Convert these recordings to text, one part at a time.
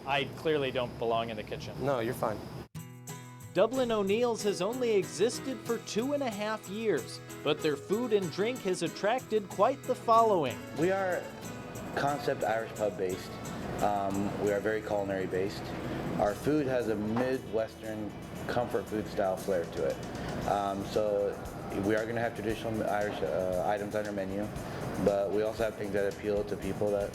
I clearly don't belong in the kitchen. No, you're fine. Dublin O'Neils has only existed for 2.5 years, but their food and drink has attracted quite the following. We are concept Irish pub based. We are very culinary based. Our food has a Midwestern comfort food style flair to it. So we are going to have traditional Irish items on our menu, but we also have things that appeal to people that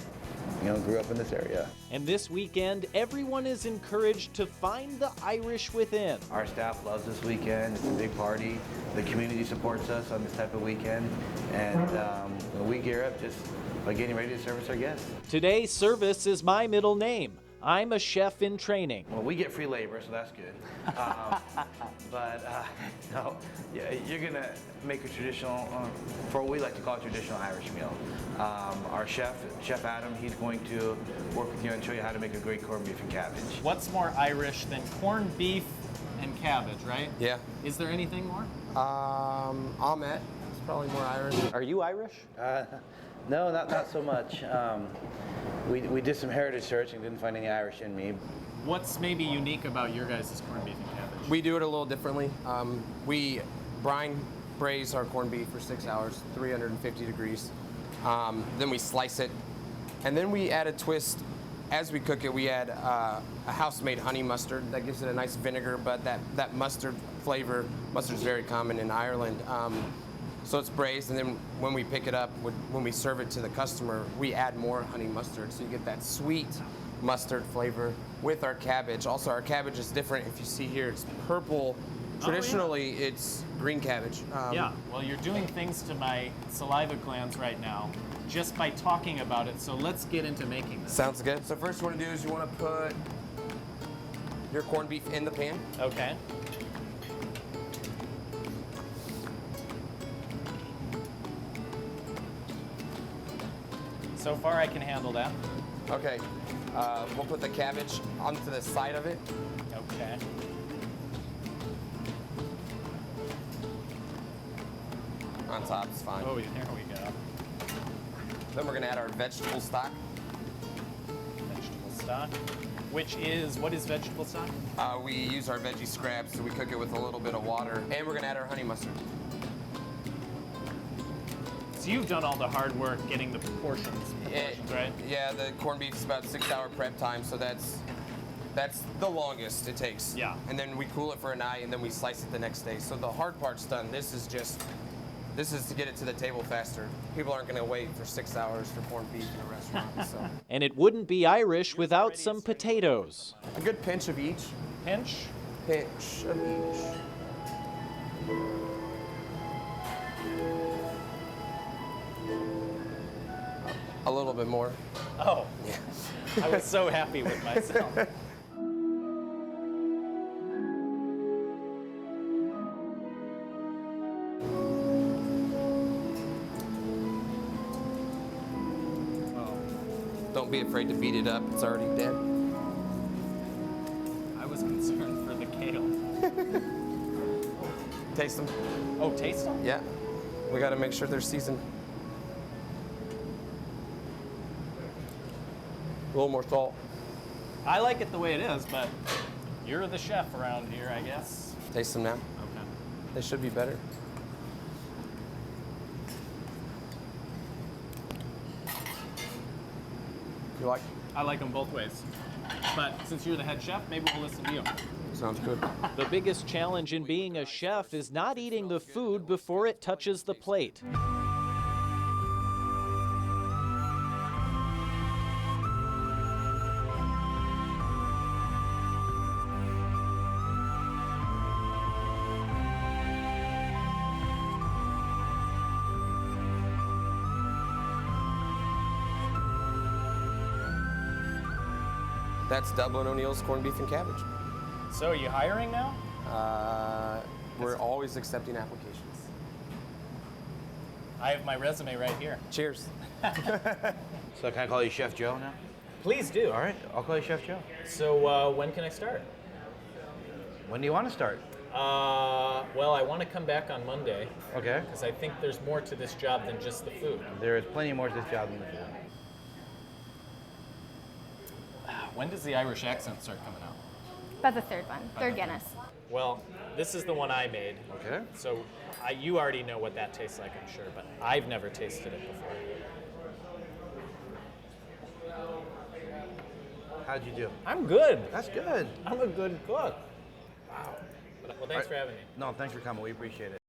grew up in this area. And this weekend, everyone is encouraged to find the Irish within. Our staff loves this weekend. It's a big party. The community supports us on this type of weekend, and we gear up just by getting ready to service our guests. Today, service is my middle name. I'm a chef in training. Well, we get free labor, so that's good. No, yeah, you're gonna make a traditional, for what we like to call a traditional Irish meal. Our chef Adam, he's going to work with you and show you how to make a great corned beef and cabbage. What's more Irish than corned beef and cabbage, right? Yeah. Is there anything more? Omelette. It's probably more Irish. Are you Irish? No, not so much. We did some heritage search and didn't find any Irish in me. What's maybe unique about your guys' corned beef and cabbage? We do it a little differently. We brine braise our corned beef for 6 hours, 350 degrees. Then we slice it, and then we add a twist. As we cook it, we add a house-made honey mustard that gives it a nice vinegar, but that mustard flavor, mustard is very common in Ireland. So it's braised, and then when we pick it up, when we serve it to the customer, we add more honey mustard, so you get that sweet mustard flavor with our cabbage. Also, our cabbage is different. If you see here, it's purple. Traditionally, it's green cabbage. Yeah, well, you're doing things to my saliva glands right now just by talking about it, so let's get into making this. Sounds good. So first you want to do is you want to put your corned beef in the pan. Okay. So far, I can handle that. Okay. We'll put the cabbage onto the side of it. Okay. On top is fine. Oh, there we go. Then we're going to add our vegetable stock. Vegetable stock. What is vegetable stock? We use our veggie scraps, so we cook it with a little bit of water. And we're going to add our honey mustard. So you've done all the hard work getting the proportions, right? Yeah, the corned beef is about 6 hour prep time, so that's the longest it takes. Yeah. And then we cool it for a night, and then we slice it the next day. So the hard part's done. This is to get it to the table faster. People aren't going to wait for 6 hours for corned beef in a restaurant. So. And it wouldn't be Irish without some potatoes. A good pinch of each. Pinch? Pinch of each. A little bit more. Oh, Yeah. I was so happy with myself. Don't be afraid to beat it up. It's already dead. I was concerned for the kale. Taste them. Oh, taste them? Yeah. We got to make sure they're seasoned. A little more salt. I like it the way it is, but you're the chef around here, I guess. Taste them now. Okay. They should be better. You like? I like them both ways. But since you're the head chef, maybe we'll listen to you. Sounds good. The biggest challenge in being a chef is not eating the food before it touches the plate. That's Dublin O'Neils corned beef and cabbage. So are you hiring now? We're always accepting applications. I have my resume right here. Cheers. So can I call you Chef Joe now? Please do. All right, I'll call you Chef Joe. So when can I start? When do you want to start? Well, I want to come back on Monday Okay. because I think there's more to this job than just the food. There is plenty more to this job than the food. When does the Irish accent start coming out? About the third one, third Guinness. Well, this is the one I made. Okay. So you already know what that tastes like, I'm sure, but I've never tasted it before. How'd you do? I'm good. That's good. I'm a good cook. Wow. Well, thanks for having me. No, thanks for coming. We appreciate it.